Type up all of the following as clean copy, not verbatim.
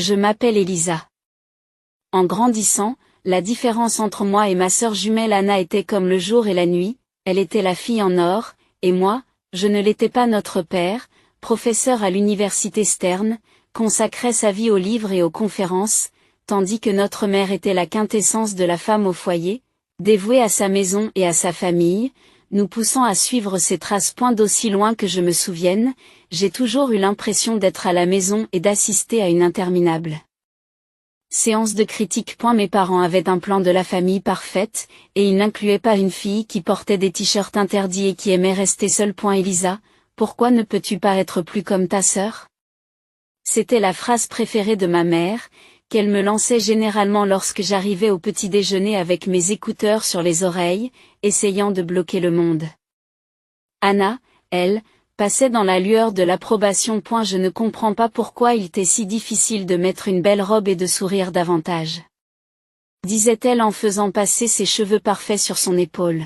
Je m'appelle Elisa. En grandissant, la différence entre moi et ma sœur jumelle Anna était comme le jour et la nuit, elle était la fille en or, et moi, je ne l'étais pas. Notre père, professeur à l'université Stern, consacrait sa vie aux livres et aux conférences, tandis que notre mère était la quintessence de la femme au foyer, dévouée à sa maison et à sa famille, nous poussant à suivre ses traces. D'aussi loin que je me souvienne, j'ai toujours eu l'impression d'être à la maison et d'assister à une interminable séance de critique. Mes parents avaient un plan de la famille parfaite, et ils n'incluaient pas une fille qui portait des t-shirts interdits et qui aimait rester seule. Elisa, pourquoi ne peux-tu pas être plus comme ta sœur? C'était la phrase préférée de ma mère, qu'elle me lançait généralement lorsque j'arrivais au petit déjeuner avec mes écouteurs sur les oreilles, essayant de bloquer le monde. Anna, elle, passait dans la lueur de l'approbation. Je ne comprends pas pourquoi il t'est si difficile de mettre une belle robe et de sourire davantage, disait-elle en faisant passer ses cheveux parfaits sur son épaule.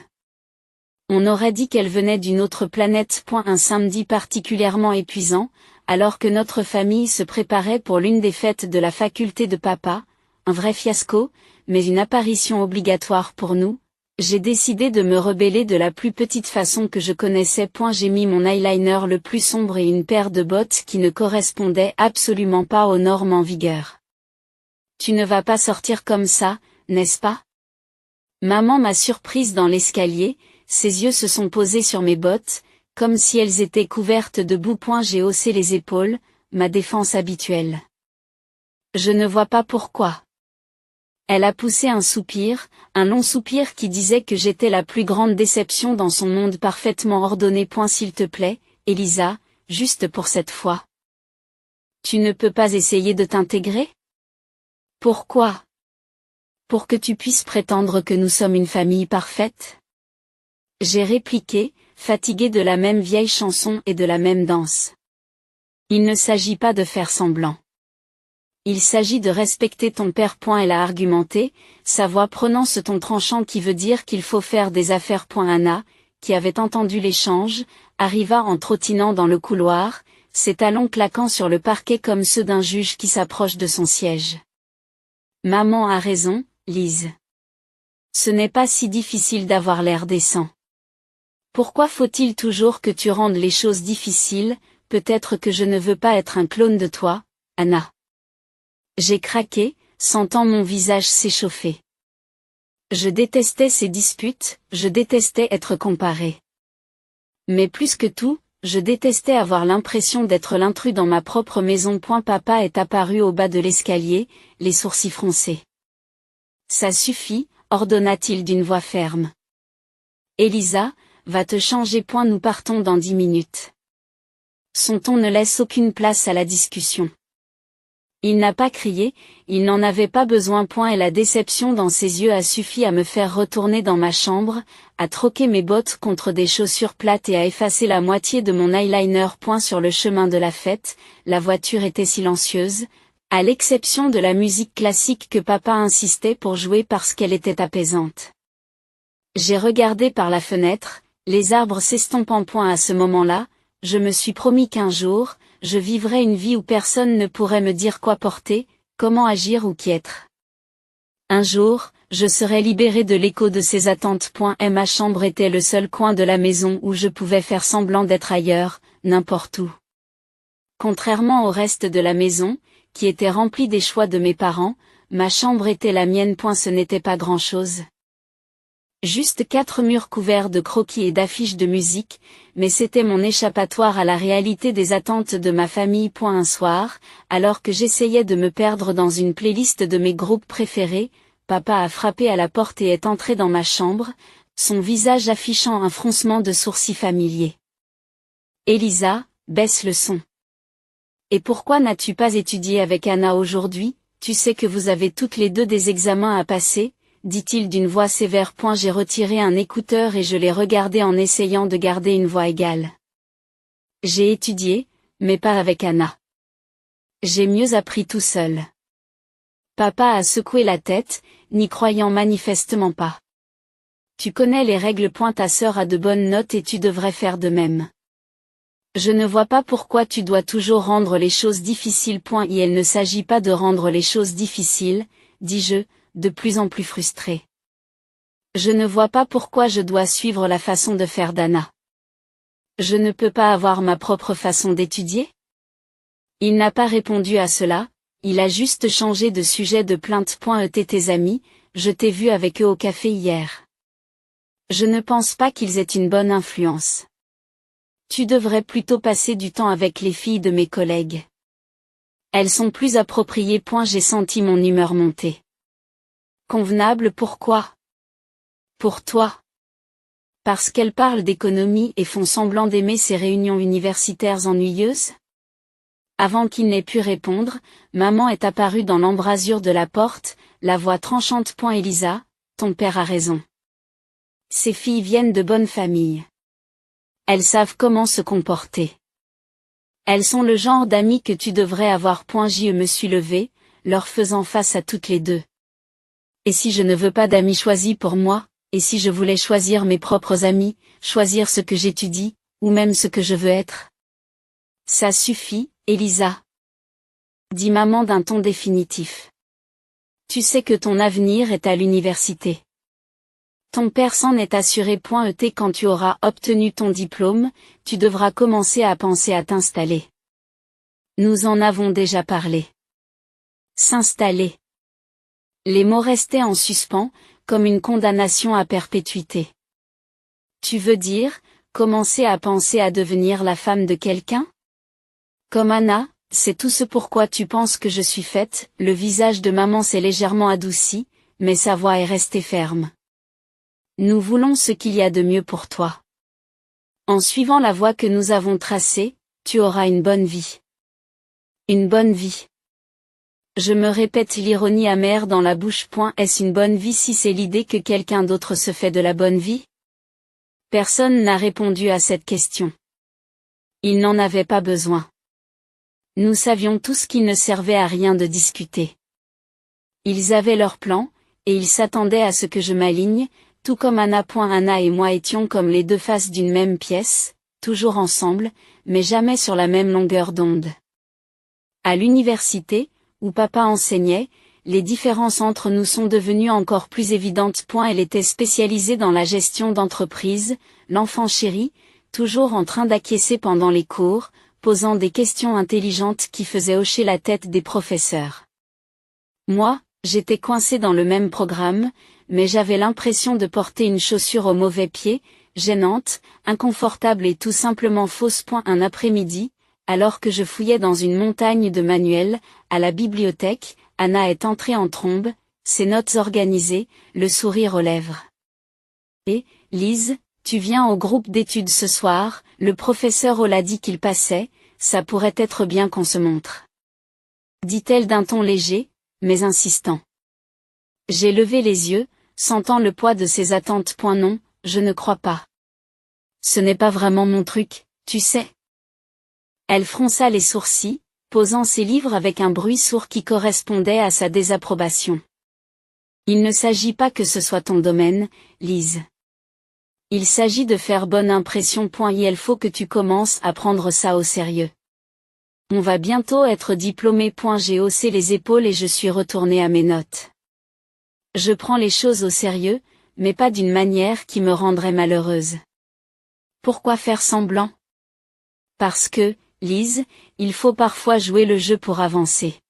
On aurait dit qu'elle venait d'une autre planète. Un samedi particulièrement épuisant, alors que notre famille se préparait pour l'une des fêtes de la faculté de papa, un vrai fiasco, mais une apparition obligatoire pour nous, j'ai décidé de me rebeller de la plus petite façon que je connaissais. J'ai mis mon eyeliner le plus sombre et une paire de bottes qui ne correspondaient absolument pas aux normes en vigueur. Tu ne vas pas sortir comme ça, n'est-ce pas? Maman m'a surprise dans l'escalier, ses yeux se sont posés sur mes bottes, comme si elles étaient couvertes de boue. J'ai haussé les épaules, ma défense habituelle. Je ne vois pas pourquoi. Elle a poussé un soupir, un long soupir qui disait que j'étais la plus grande déception dans son monde parfaitement ordonné. S'il te plaît, Elisa, juste pour cette fois. Tu ne peux pas essayer de t'intégrer? Pourquoi? Pour que tu puisses prétendre que nous sommes une famille parfaite? J'ai répliqué, fatiguée de la même vieille chanson et de la même danse. Il ne s'agit pas de faire semblant. Il s'agit de respecter ton père. Elle a argumenté, sa voix prenant ce ton tranchant qui veut dire qu'il faut faire des affaires. Anna, qui avait entendu l'échange, arriva en trottinant dans le couloir, ses talons claquant sur le parquet comme ceux d'un juge qui s'approche de son siège. Maman a raison, Lise. Ce n'est pas si difficile d'avoir l'air décent. Pourquoi faut-il toujours que tu rendes les choses difficiles? Peut-être que je ne veux pas être un clone de toi, Anna. J'ai craqué, sentant mon visage s'échauffer. Je détestais ces disputes, je détestais être comparée. Mais plus que tout, je détestais avoir l'impression d'être l'intrus dans ma propre maison. Papa est apparu au bas de l'escalier, les sourcils froncés. Ça suffit, ordonna-t-il d'une voix ferme. Elisa, va te changer. Nous partons dans 10 minutes. Son ton ne laisse aucune place à la discussion. Il n'a pas crié, il n'en avait pas besoin. Et la déception dans ses yeux a suffi à me faire retourner dans ma chambre, à troquer mes bottes contre des chaussures plates et à effacer la moitié de mon eyeliner. Sur le chemin de la fête, la voiture était silencieuse, à l'exception de la musique classique que papa insistait pour jouer parce qu'elle était apaisante. J'ai regardé par la fenêtre, les arbres s'estompant. À ce moment-là, je me suis promis qu'un jour, je vivrais une vie où personne ne pourrait me dire quoi porter, comment agir ou qui être. Un jour, je serais libérée de l'écho de ces attentes. Et ma chambre était le seul coin de la maison où je pouvais faire semblant d'être ailleurs, n'importe où. Contrairement au reste de la maison, qui était remplie des choix de mes parents, ma chambre était la mienne. Ce n'était pas grand-chose. Juste 4 murs couverts de croquis et d'affiches de musique, mais c'était mon échappatoire à la réalité des attentes de ma famille. Un soir, alors que j'essayais de me perdre dans une playlist de mes groupes préférés, papa a frappé à la porte et est entré dans ma chambre, son visage affichant un froncement de sourcils familier. Elisa, baisse le son. Et pourquoi n'as-tu pas étudié avec Anna aujourd'hui? Tu sais que vous avez toutes les deux des examens à passer, dit-il d'une voix sévère. J'ai retiré un écouteur et je l'ai regardé en essayant de garder une voix égale. J'ai étudié, mais pas avec Anna. J'ai mieux appris tout seul. Papa a secoué la tête, n'y croyant manifestement pas. Tu connais les règles. Ta sœur a de bonnes notes et tu devrais faire de même. Je ne vois pas pourquoi tu dois toujours rendre les choses difficiles. Il ne s'agit pas de rendre les choses difficiles, dis-je, de plus en plus frustré. Je ne vois pas pourquoi je dois suivre la façon de faire d'Anna. Je ne peux pas avoir ma propre façon d'étudier? Il n'a pas répondu à cela, il a juste changé de sujet de plainte. Tes amis, je t'ai vu avec eux au café hier. Je ne pense pas qu'ils aient une bonne influence. Tu devrais plutôt passer du temps avec les filles de mes collègues. Elles sont plus appropriées. J'ai senti mon humeur monter. Convenable, pourquoi? Pour toi. Parce qu'elles parlent d'économie et font semblant d'aimer ces réunions universitaires ennuyeuses? Avant qu'il n'ait pu répondre, maman est apparue dans l'embrasure de la porte, la voix tranchante. Elisa, ton père a raison. Ces filles viennent de bonnes familles. Elles savent comment se comporter. Elles sont le genre d'amies que tu devrais avoir. Je me suis levée, leur faisant face à toutes les deux. Et si je ne veux pas d'amis choisis pour moi, et si je voulais choisir mes propres amis, choisir ce que j'étudie, ou même ce que je veux être? Ça suffit, Elisa, dit maman d'un ton définitif. Tu sais que ton avenir est à l'université. Ton père s'en est assuré. Quand tu auras obtenu ton diplôme, tu devras commencer à penser à t'installer. Nous en avons déjà parlé. S'installer. Les mots restaient en suspens, comme une condamnation à perpétuité. Tu veux dire, commencer à penser à devenir la femme de quelqu'un? Comme Anna, c'est tout ce pourquoi tu penses que je suis faite. Le visage de maman s'est légèrement adouci, mais sa voix est restée ferme. Nous voulons ce qu'il y a de mieux pour toi. En suivant la voie que nous avons tracée, tu auras une bonne vie. Une bonne vie. Je me répète, l'ironie amère dans la bouche. Est-ce une bonne vie si c'est l'idée que quelqu'un d'autre se fait de la bonne vie? Personne n'a répondu à cette question. Il n'en avait pas besoin. Nous savions tous qu'il ne servait à rien de discuter. Ils avaient leur plan, et ils s'attendaient à ce que je m'aligne, tout comme Anna. Anna et moi étions comme les deux faces d'une même pièce, toujours ensemble, mais jamais sur la même longueur d'onde. À l'université, où papa enseignait, les différences entre nous sont devenues encore plus évidentes. Elle était spécialisée dans la gestion d'entreprise, l'enfant chéri, toujours en train d'acquiescer pendant les cours, posant des questions intelligentes qui faisaient hocher la tête des professeurs. Moi, j'étais coincée dans le même programme, mais j'avais l'impression de porter une chaussure au mauvais pied, gênante, inconfortable et tout simplement fausse. Un après-midi, alors que je fouillais dans une montagne de manuels, à la bibliothèque, Anna est entrée en trombe, ses notes organisées, le sourire aux lèvres. Et, Lise, tu viens au groupe d'études ce soir, le professeur Hall a dit qu'il passait, ça pourrait être bien qu'on se montre. Dit-elle d'un ton léger, mais insistant. J'ai levé les yeux, sentant le poids de ses attentes. Non, je ne crois pas. Ce n'est pas vraiment mon truc, tu sais. Elle fronça les sourcils, posant ses livres avec un bruit sourd qui correspondait à sa désapprobation. Il ne s'agit pas que ce soit ton domaine, Lise. Il s'agit de faire bonne impression. Il faut que tu commences à prendre ça au sérieux. On va bientôt être diplômé. J'ai haussé les épaules et je suis retournée à mes notes. Je prends les choses au sérieux, mais pas d'une manière qui me rendrait malheureuse. Pourquoi faire semblant? Parce que, Lise, il faut parfois jouer le jeu pour avancer.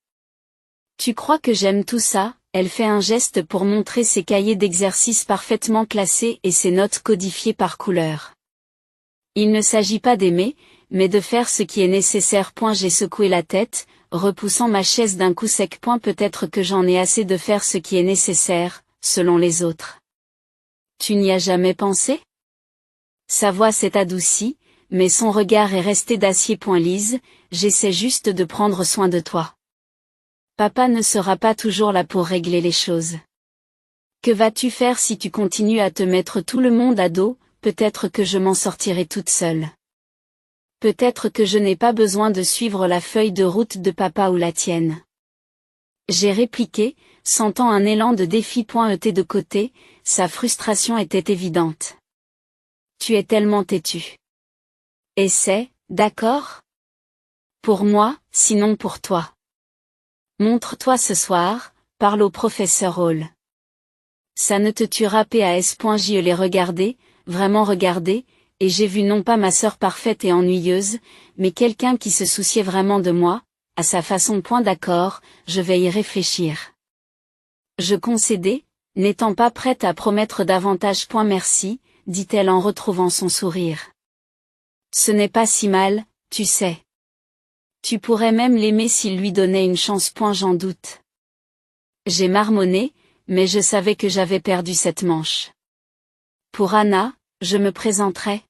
Tu crois que j'aime tout ça? Elle fait un geste pour montrer ses cahiers d'exercices parfaitement classés et ses notes codifiées par couleur. Il ne s'agit pas d'aimer, mais de faire ce qui est nécessaire. J'ai secoué la tête, repoussant ma chaise d'un coup sec. Peut-être que j'en ai assez de faire ce qui est nécessaire, selon les autres. Tu n'y as jamais pensé? Sa voix s'est adoucie, mais son regard est resté d'acier. Lise, j'essaie juste de prendre soin de toi. Papa ne sera pas toujours là pour régler les choses. Que vas-tu faire si tu continues à te mettre tout le monde à dos? Peut-être que je m'en sortirai toute seule. Peut-être que je n'ai pas besoin de suivre la feuille de route de papa ou la tienne. J'ai répliqué, sentant un élan de défi. De côté, sa frustration était évidente. Tu es tellement têtu. Essaie, D'accord? Pour moi, sinon pour toi. Montre-toi ce soir, parle au professeur Hall. Ça ne te tuera pas. Je l'ai regardé, vraiment regardé, et j'ai vu non pas ma sœur parfaite et ennuyeuse, mais quelqu'un qui se souciait vraiment de moi, à sa façon. D'accord, je vais y réfléchir. Je concédai, n'étant pas prête à promettre davantage. Merci, dit-elle en retrouvant son sourire. Ce n'est pas si mal, tu sais. Tu pourrais même l'aimer s'il lui donnait une chance. J'en doute. J'ai marmonné, mais je savais que j'avais perdu cette manche. Pour Anna, je me présenterai.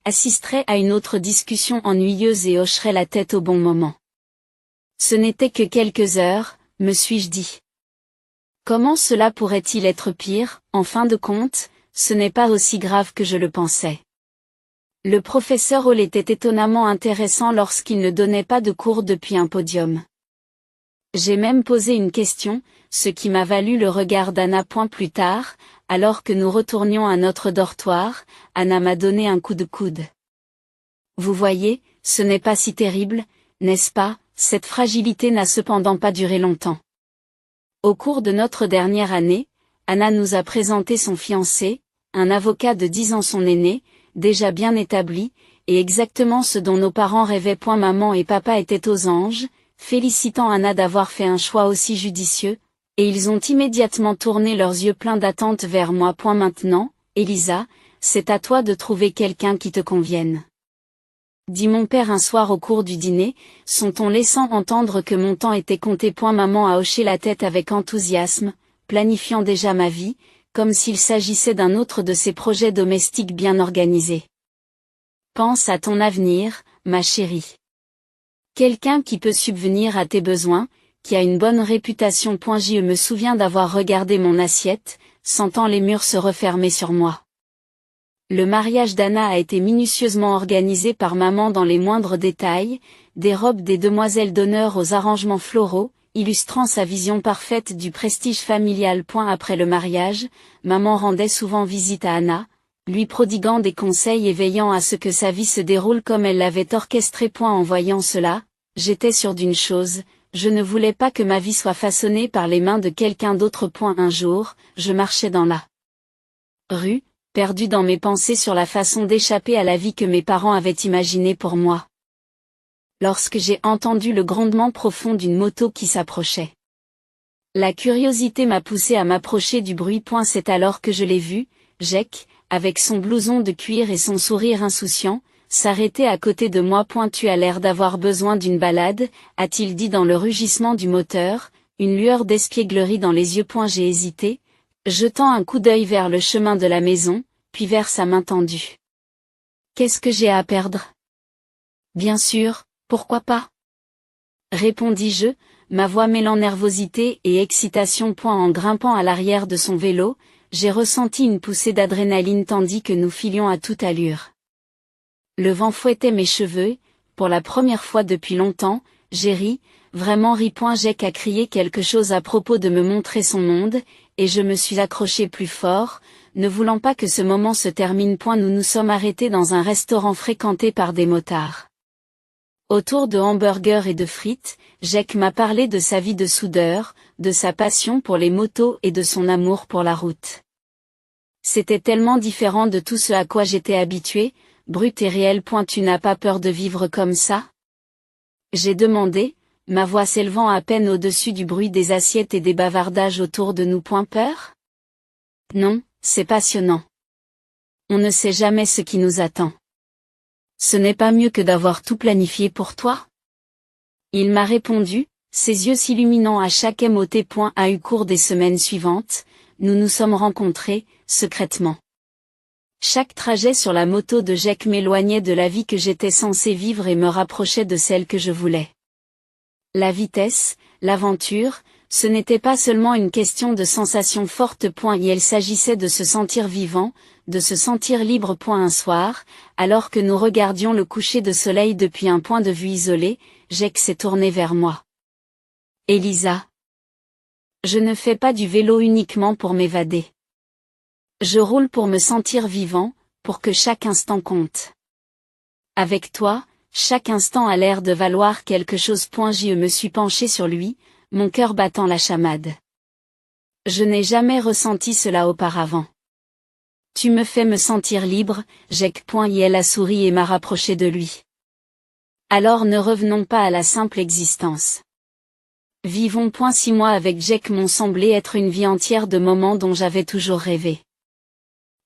Assisterai à une autre discussion ennuyeuse et hocherai la tête au bon moment. Ce n'était que quelques heures, me suis-je dit. Comment cela pourrait-il être pire? En fin de compte, ce n'est pas aussi grave que je le pensais. Le professeur Hall était étonnamment intéressant lorsqu'il ne donnait pas de cours depuis un podium. J'ai même posé une question, ce qui m'a valu le regard d'Anna. Plus tard, alors que nous retournions à notre dortoir, Anna m'a donné un coup de coude. Vous voyez, ce n'est pas si terrible, n'est-ce pas? Cette fragilité n'a cependant pas duré longtemps. Au cours de notre dernière année, Anna nous a présenté son fiancé, un avocat de 10 ans, son aîné, déjà bien établi, et exactement ce dont nos parents rêvaient. Maman et papa étaient aux anges, félicitant Anna d'avoir fait un choix aussi judicieux, et ils ont immédiatement tourné leurs yeux pleins d'attente vers moi. Maintenant, Elisa, c'est à toi de trouver quelqu'un qui te convienne. Dit mon père un soir au cours du dîner, son ton laissant entendre que mon temps était compté. Maman a hoché la tête avec enthousiasme, planifiant déjà ma vie, comme s'il s'agissait d'un autre de ses projets domestiques bien organisés. Pense à ton avenir, ma chérie. Quelqu'un qui peut subvenir à tes besoins, qui a une bonne réputation. Je me souviens d'avoir regardé mon assiette, sentant les murs se refermer sur moi. Le mariage d'Anna a été minutieusement organisé par maman dans les moindres détails, des robes des demoiselles d'honneur aux arrangements floraux, illustrant sa vision parfaite du prestige familial. Après le mariage, maman rendait souvent visite à Anna, lui prodiguant des conseils et veillant à ce que sa vie se déroule comme elle l'avait orchestré. En voyant cela, j'étais sûre d'une chose, je ne voulais pas que ma vie soit façonnée par les mains de quelqu'un d'autre. Un jour, je marchais dans la rue, perdue dans mes pensées sur la façon d'échapper à la vie que mes parents avaient imaginée pour moi. Lorsque j'ai entendu le grondement profond d'une moto qui s'approchait. La curiosité m'a poussé à m'approcher du bruit. C'est alors que je l'ai vu, Jake, avec son blouson de cuir et son sourire insouciant, s'arrêter à côté de moi. Tu as l'air d'avoir besoin d'une balade, a-t-il dit dans le rugissement du moteur, une lueur d'espièglerie dans les yeux. J'ai hésité, jetant un coup d'œil vers le chemin de la maison, puis vers sa main tendue. Qu'est-ce que j'ai à perdre? Bien sûr, pourquoi pas? Répondis-je, ma voix mêlant nervosité et excitation. En grimpant à l'arrière de son vélo, j'ai ressenti une poussée d'adrénaline tandis que nous filions à toute allure. Le vent fouettait mes cheveux, pour la première fois depuis longtemps, j'ai ri, vraiment ri. Jake a crié quelque chose à propos de me montrer son monde, et je me suis accroché plus fort, ne voulant pas que ce moment se termine. Nous nous sommes arrêtés dans un restaurant fréquenté par des motards. Autour de hamburgers et de frites, Jake m'a parlé de sa vie de soudeur, de sa passion pour les motos et de son amour pour la route. C'était tellement différent de tout ce à quoi j'étais habituée, brut et réel. Tu n'as pas peur de vivre comme ça? J'ai demandé, ma voix s'élevant à peine au-dessus du bruit des assiettes et des bavardages autour de nous. Peur? Non, c'est passionnant. On ne sait jamais ce qui nous attend. Ce n'est pas mieux que d'avoir tout planifié pour toi? Il m'a répondu, ses yeux s'illuminant à chaque mot. Au cours des semaines suivantes, nous nous sommes rencontrés, secrètement. Chaque trajet sur la moto de Jake m'éloignait de la vie que j'étais censée vivre et me rapprochait de celle que je voulais. La vitesse, l'aventure, ce n'était pas seulement une question de sensations fortes. Il s'agissait de se sentir vivant, de se sentir libre. Un soir, alors que nous regardions le coucher de soleil depuis un point de vue isolé, Jake s'est tourné vers moi. Elisa. Je ne fais pas du vélo uniquement pour m'évader. Je roule pour me sentir vivant, pour que chaque instant compte. Avec toi, chaque instant a l'air de valoir quelque chose. Je me suis penché sur lui, mon cœur battant la chamade. Je n'ai jamais ressenti cela auparavant. Tu me fais me sentir libre, Jack. Elle a souri et m'a rapproché de lui. Alors ne revenons pas à la simple existence. Vivons. 6 mois avec Jack m'ont semblé être une vie entière de moments dont j'avais toujours rêvé.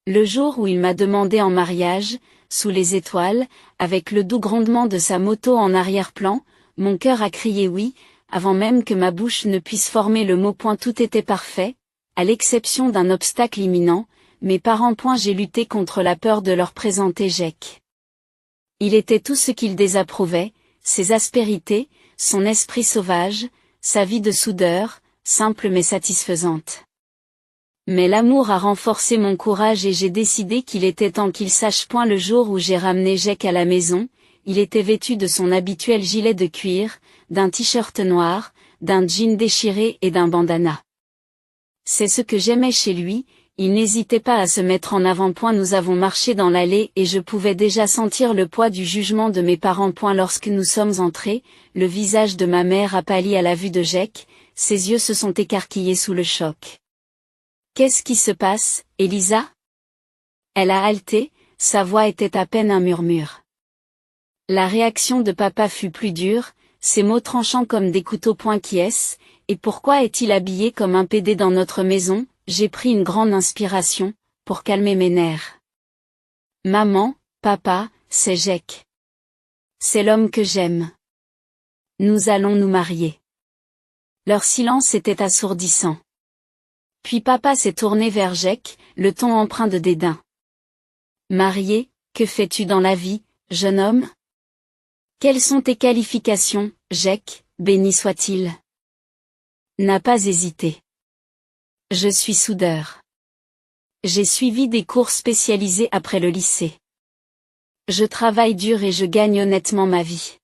Le jour où il m'a demandé en mariage, sous les étoiles, avec le doux grondement de sa moto en arrière-plan, mon cœur a crié oui, avant même que ma bouche ne puisse former le mot. Tout était parfait, à l'exception d'un obstacle imminent, mes parents. J'ai lutté contre la peur de leur présenter Jack. Il était tout ce qu'ils désapprouvaient, ses aspérités, son esprit sauvage, sa vie de soudeur, simple mais satisfaisante. Mais l'amour a renforcé mon courage et j'ai décidé qu'il était temps qu'il sache. Le jour où j'ai ramené Jack à la maison, il était vêtu de son habituel gilet de cuir, d'un t-shirt noir, d'un jean déchiré et d'un bandana. C'est ce que j'aimais chez lui, il n'hésitait pas à se mettre en avant. Nous avons marché dans l'allée et je pouvais déjà sentir le poids du jugement de mes parents. Lorsque nous sommes entrés, le visage de ma mère a pâli à la vue de Jack, ses yeux se sont écarquillés sous le choc. Qu'est-ce qui se passe, Elisa? Elle a halté, sa voix était à peine un murmure. La réaction de papa fut plus dure, ses mots tranchants comme des couteaux. Qui est-ce, et pourquoi est-il habillé comme un PD dans notre maison? J'ai pris une grande inspiration, pour calmer mes nerfs. Maman, papa, c'est Jack. C'est l'homme que j'aime. Nous allons nous marier. Leur silence était assourdissant. Puis papa s'est tourné vers Jack, le ton empreint de dédain. Marié, que fais-tu dans la vie, jeune homme? Quelles sont tes qualifications, Jack, béni soit-il? N'a pas hésité. Je suis soudeur. J'ai suivi des cours spécialisés après le lycée. Je travaille dur et je gagne honnêtement ma vie.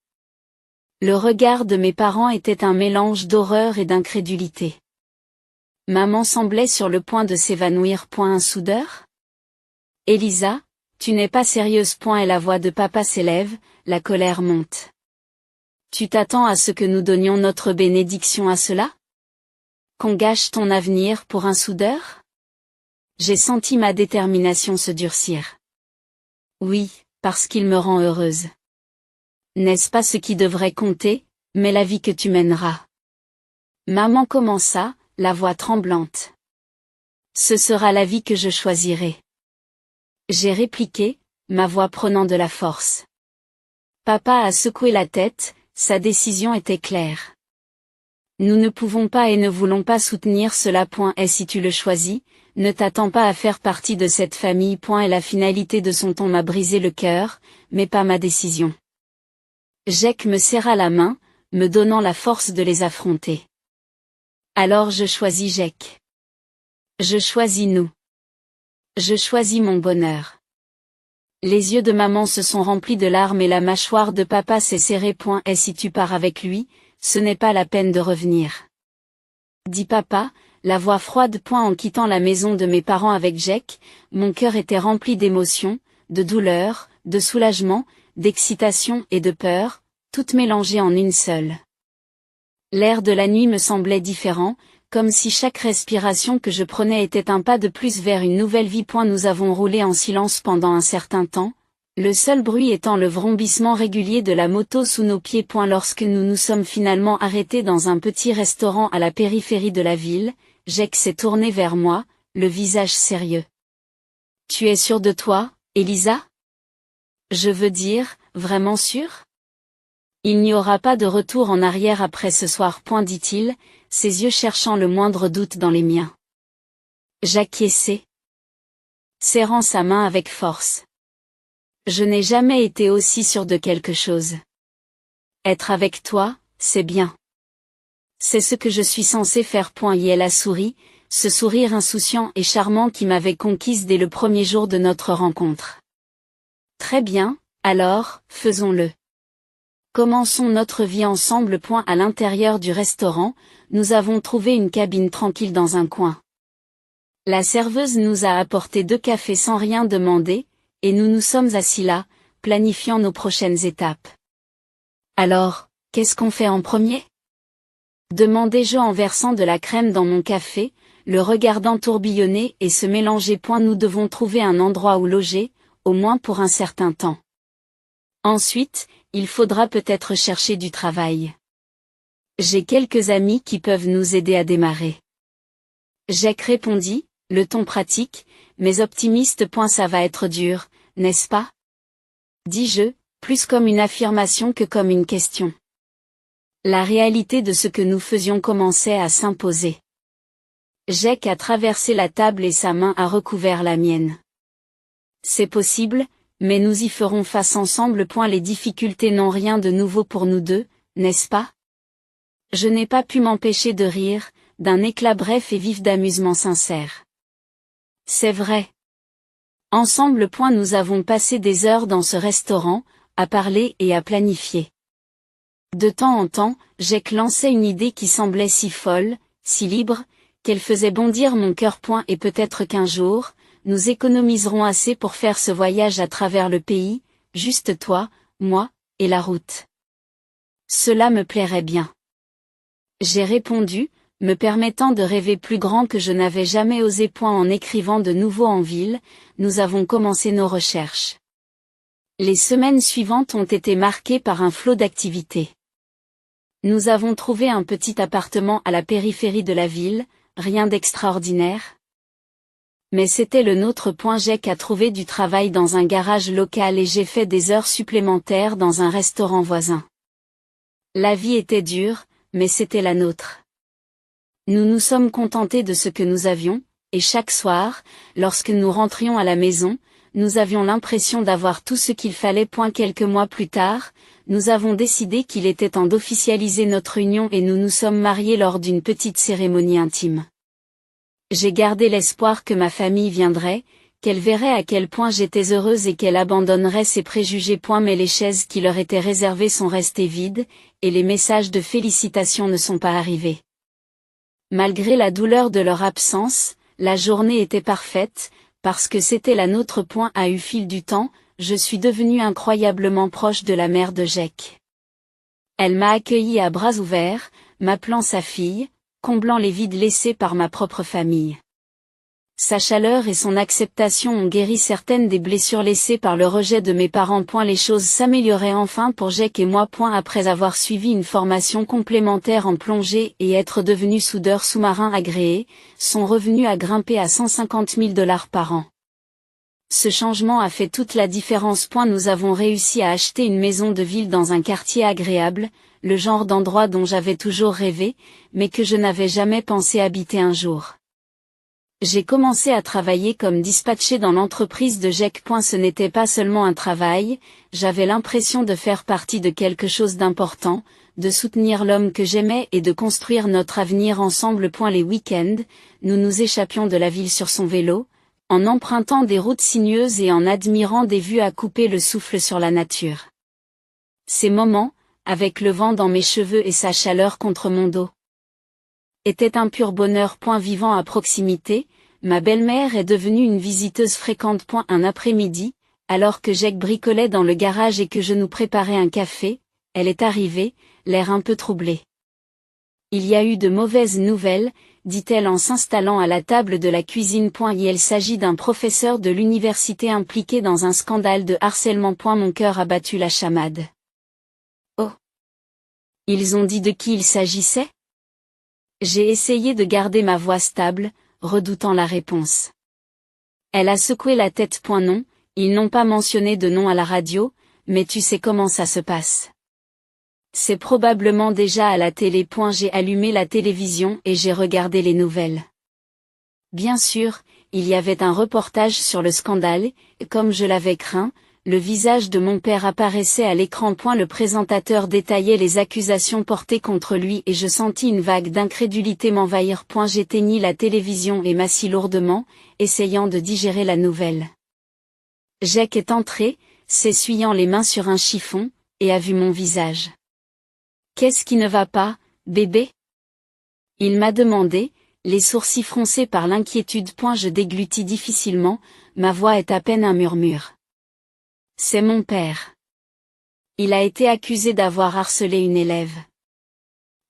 Le regard de mes parents était un mélange d'horreur et d'incrédulité. Maman semblait sur le point de s'évanouir. Un soudeur? Elisa, tu n'es pas sérieuse. Et la voix de papa s'élève, la colère monte. Tu t'attends à ce que nous donnions notre bénédiction à cela? Qu'on gâche ton avenir pour un soudeur? J'ai senti ma détermination se durcir. Oui, parce qu'il me rend heureuse. N'est-ce pas ce qui devrait compter, mais la vie que tu mèneras? Maman commença, la voix tremblante. Ce sera la vie que je choisirai. J'ai répliqué, ma voix prenant de la force. Papa a secoué la tête, sa décision était claire. Nous ne pouvons pas et ne voulons pas soutenir cela. Et si tu le choisis, ne t'attends pas à faire partie de cette famille. Et la finalité de son ton m'a brisé le cœur, mais pas ma décision. Jack me serra la main, me donnant la force de les affronter. Alors je choisis Jack. Je choisis nous. Je choisis mon bonheur. Les yeux de maman se sont remplis de larmes et la mâchoire de papa s'est serrée. Et si tu pars avec lui, ce n'est pas la peine de revenir. Dit papa, la voix froide. En quittant la maison de mes parents avec Jack, mon cœur était rempli d'émotions, de douleur, de soulagement, d'excitation et de peur, toutes mélangées en une seule. L'air de la nuit me semblait différent, comme si chaque respiration que je prenais était un pas de plus vers une nouvelle vie. Nous avons roulé en silence pendant un certain temps, le seul bruit étant le vrombissement régulier de la moto sous nos pieds. Lorsque nous nous sommes finalement arrêtés dans un petit restaurant à la périphérie de la ville, Jack s'est tourné vers moi, le visage sérieux. Tu es sûre de toi, Elisa? Je veux dire, vraiment sûre? Il n'y aura pas de retour en arrière après ce soir. Dit-il, ses yeux cherchant le moindre doute dans les miens. J'acquiesçai, serrant sa main avec force. Je n'ai jamais été aussi sûre de quelque chose. Être avec toi, c'est bien. C'est ce que je suis censée faire. Et elle a souri, ce sourire insouciant et charmant qui m'avait conquise dès le premier jour de notre rencontre. Très bien, alors, faisons-le. Commençons notre vie ensemble. À l'intérieur du restaurant, nous avons trouvé une cabine tranquille dans un coin. La serveuse nous a apporté 2 cafés sans rien demander, et nous nous sommes assis là, planifiant nos prochaines étapes. Alors, qu'est-ce qu'on fait en premier? Demandai-je en versant de la crème dans mon café, le regardant tourbillonner et se mélanger. Nous devons trouver un endroit où loger, au moins pour un certain temps. Ensuite, il faudra peut-être chercher du travail. J'ai quelques amis qui peuvent nous aider à démarrer. Jack répondit, le ton pratique, mais optimiste. Ça va être dur, n'est-ce pas? Dis-je, plus comme une affirmation que comme une question. La réalité de ce que nous faisions commençait à s'imposer. Jack a traversé la table et sa main a recouvert la mienne. C'est possible, mais nous y ferons face ensemble. Les difficultés n'ont rien de nouveau pour nous deux, n'est-ce pas? Je n'ai pas pu m'empêcher de rire, d'un éclat bref et vif d'amusement sincère. C'est vrai. Ensemble. Nous avons passé des heures dans ce restaurant, à parler et à planifier. De temps en temps, Jack lançait une idée qui semblait si folle, si libre, qu'elle faisait bondir mon cœur. Et peut-être qu'un jour, nous économiserons assez pour faire ce voyage à travers le pays, juste toi, moi, et la route. Cela me plairait bien. J'ai répondu, me permettant de rêver plus grand que je n'avais jamais osé. En écrivant de nouveau en ville, nous avons commencé nos recherches. Les semaines suivantes ont été marquées par un flot d'activités. Nous avons trouvé un petit appartement à la périphérie de la ville, rien d'extraordinaire. Mais c'était le nôtre. Jack a trouvé du travail dans un garage local et j'ai fait des heures supplémentaires dans un restaurant voisin. La vie était dure, mais c'était la nôtre. Nous nous sommes contentés de ce que nous avions, et chaque soir, lorsque nous rentrions à la maison, nous avions l'impression d'avoir tout ce qu'il fallait. Quelques mois plus tard, nous avons décidé qu'il était temps d'officialiser notre union et nous nous sommes mariés lors d'une petite cérémonie intime. J'ai gardé l'espoir que ma famille viendrait, qu'elle verrait à quel point j'étais heureuse et qu'elle abandonnerait ses préjugés. Mais les chaises qui leur étaient réservées sont restées vides, et les messages de félicitations ne sont pas arrivés. Malgré la douleur de leur absence, la journée était parfaite, parce que c'était la nôtre. Au fil du temps, je suis devenue incroyablement proche de la mère de Jack. Elle m'a accueilli à bras ouverts, m'appelant sa fille, comblant les vides laissés par ma propre famille. Sa chaleur et son acceptation ont guéri certaines des blessures laissées par le rejet de mes parents. Les choses s'amélioraient enfin pour Jack et moi. Après avoir suivi une formation complémentaire en plongée et être devenu soudeur sous-marin agréé, son revenu a grimpé à $150 000 par an. Ce changement a fait toute la différence. Nous avons réussi à acheter une maison de ville dans un quartier agréable, le genre d'endroit dont j'avais toujours rêvé, mais que je n'avais jamais pensé habiter un jour. J'ai commencé à travailler comme dispatché dans l'entreprise de Jack. Ce n'était pas seulement un travail, j'avais l'impression de faire partie de quelque chose d'important, de soutenir l'homme que j'aimais et de construire notre avenir ensemble. Les week-ends, nous nous échappions de la ville sur son vélo, en empruntant des routes sinueuses et en admirant des vues à couper le souffle sur la nature. Ces moments, avec le vent dans mes cheveux et sa chaleur contre mon dos, étaient un pur bonheur. Vivant à proximité, ma belle-mère est devenue une visiteuse fréquente. Un après-midi, alors que Jack bricolait dans le garage et que je nous préparais un café, elle est arrivée, l'air un peu troublé. Il y a eu de mauvaises nouvelles, dit-elle en s'installant à la table de la cuisine. Il s'agit d'un professeur de l'université impliqué dans un scandale de harcèlement. Mon cœur a battu la chamade. Oh! Ils ont dit de qui il s'agissait? J'ai essayé de garder ma voix stable, redoutant la réponse. Elle a secoué la tête. Non, ils n'ont pas mentionné de nom à la radio, mais tu sais comment ça se passe. C'est probablement déjà à la télé. J'ai allumé la télévision et j'ai regardé les nouvelles. Bien sûr, il y avait un reportage sur le scandale, et comme je l'avais craint, le visage de mon père apparaissait à l'écran. Le présentateur détaillait les accusations portées contre lui et je sentis une vague d'incrédulité m'envahir. J'éteignis la télévision et m'assis lourdement, essayant de digérer la nouvelle. Jack est entré, s'essuyant les mains sur un chiffon, et a vu mon visage. « Qu'est-ce qui ne va pas, bébé ?» Il m'a demandé, les sourcils froncés par l'inquiétude. Je déglutis difficilement, ma voix est à peine un murmure. C'est mon père. Il a été accusé d'avoir harcelé une élève.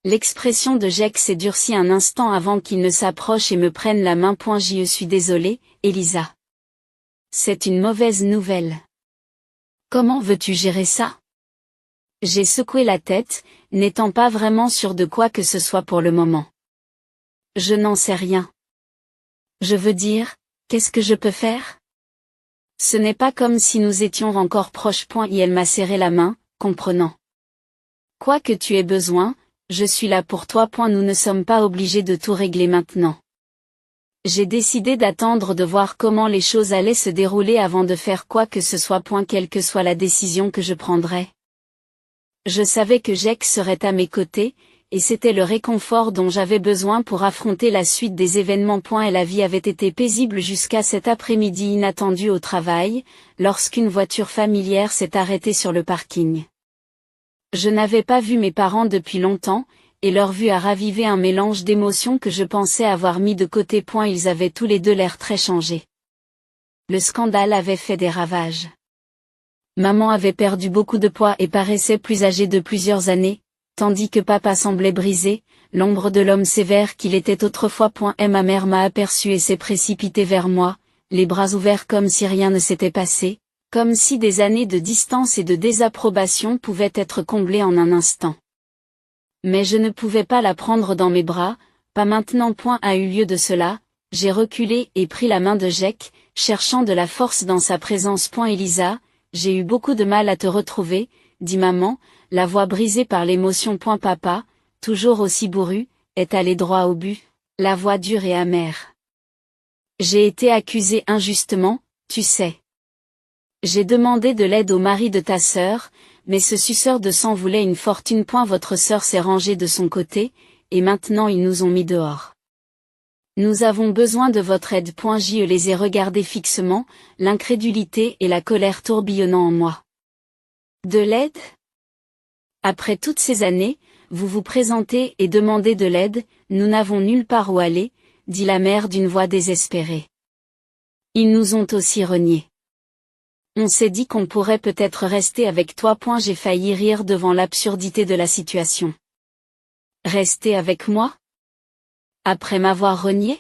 L'expression de Jake s'est durcie un instant avant qu'il ne s'approche et me prenne la main. Je suis désolée, Elisa. C'est une mauvaise nouvelle. Comment veux-tu gérer ça? J'ai secoué la tête, n'étant pas vraiment sûre de quoi que ce soit pour le moment. Je n'en sais rien. Je veux dire, qu'est-ce que je peux faire? Ce n'est pas comme si nous étions encore proches. Et elle m'a serré la main, comprenant. Quoi que tu aies besoin, je suis là pour toi. Nous ne sommes pas obligés de tout régler maintenant. J'ai décidé d'attendre de voir comment les choses allaient se dérouler avant de faire quoi que ce soit. Quelle que soit la décision que je prendrais. Je savais que Jake serait à mes côtés, et c'était le réconfort dont j'avais besoin pour affronter la suite des événements. Et la vie avait été paisible jusqu'à cet après-midi inattendu au travail, lorsqu'une voiture familière s'est arrêtée sur le parking. Je n'avais pas vu mes parents depuis longtemps, et leur vue a ravivé un mélange d'émotions que je pensais avoir mis de côté. Ils avaient tous les deux l'air très changés. Le scandale avait fait des ravages. Maman avait perdu beaucoup de poids et paraissait plus âgée de plusieurs années, tandis que papa semblait brisé, l'ombre de l'homme sévère qu'il était autrefois. Et ma mère m'a aperçu et s'est précipitée vers moi, les bras ouverts comme si rien ne s'était passé, comme si des années de distance et de désapprobation pouvaient être comblées en un instant. Mais je ne pouvais pas la prendre dans mes bras, pas maintenant. A eu lieu de cela, j'ai reculé et pris la main de Jake, cherchant de la force dans sa présence. Elisa, j'ai eu beaucoup de mal à te retrouver, dit maman, la voix brisée par l'émotion. Papa, toujours aussi bourru, est allé droit au but, la voix dure et amère. J'ai été accusée injustement, tu sais. J'ai demandé de l'aide au mari de ta sœur, mais ce suceur de sang voulait une fortune. Votre sœur s'est rangée de son côté, et maintenant ils nous ont mis dehors. Nous avons besoin de votre aide. Je les ai regardés fixement, l'incrédulité et la colère tourbillonnant en moi. De l'aide? Après toutes ces années, vous vous présentez et demandez de l'aide, nous n'avons nulle part où aller, dit la mère d'une voix désespérée. Ils nous ont aussi reniés. On s'est dit qu'on pourrait peut-être rester avec toi. J'ai failli rire devant l'absurdité de la situation. Rester avec moi? Après m'avoir renié?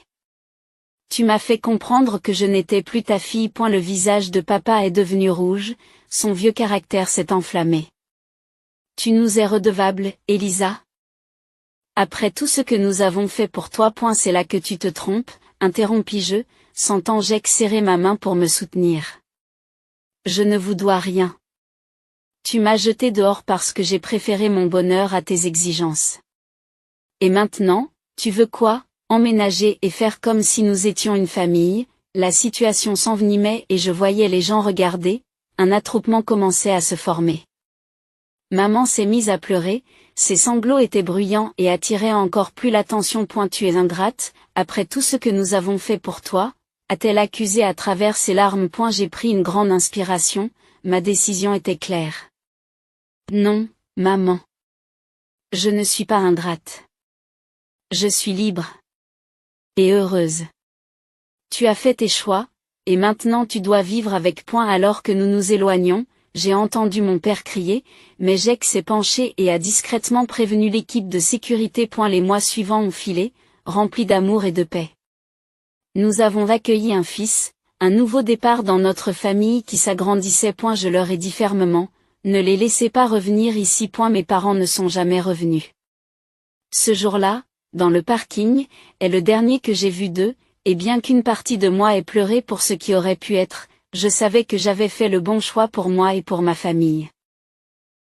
Tu m'as fait comprendre que je n'étais plus ta fille. Le visage de papa est devenu rouge, son vieux caractère s'est enflammé. Tu nous es redevable, Elisa? Après tout ce que nous avons fait pour toi. C'est là que tu te trompes, interrompis-je, sentant Jake serrer ma main pour me soutenir. Je ne vous dois rien. Tu m'as jeté dehors parce que j'ai préféré mon bonheur à tes exigences. Et maintenant, tu veux quoi? Emménager et faire comme si nous étions une famille? La situation s'envenimait et je voyais les gens regarder, un attroupement commençait à se former. Maman s'est mise à pleurer, ses sanglots étaient bruyants et attiraient encore plus l'attention. Tu es ingrate, après tout ce que nous avons fait pour toi, a-t-elle accusé à travers ses larmes. J'ai pris une grande inspiration, ma décision était claire. Non, maman. Je ne suis pas ingrate. Je suis libre. Et heureuse. Tu as fait tes choix, et maintenant tu dois vivre avec. Alors que nous nous éloignons, j'ai entendu mon père crier, mais Jake s'est penché et a discrètement prévenu l'équipe de sécurité. Les mois suivants ont filé, remplis d'amour et de paix. Nous avons accueilli un fils, un nouveau départ dans notre famille qui s'agrandissait. Je leur ai dit fermement, ne les laissez pas revenir ici. Mes parents ne sont jamais revenus. Ce jour-là, dans le parking, est le dernier que j'ai vu d'eux, et bien qu'une partie de moi ait pleuré pour ce qui aurait pu être, je savais que j'avais fait le bon choix pour moi et pour ma famille.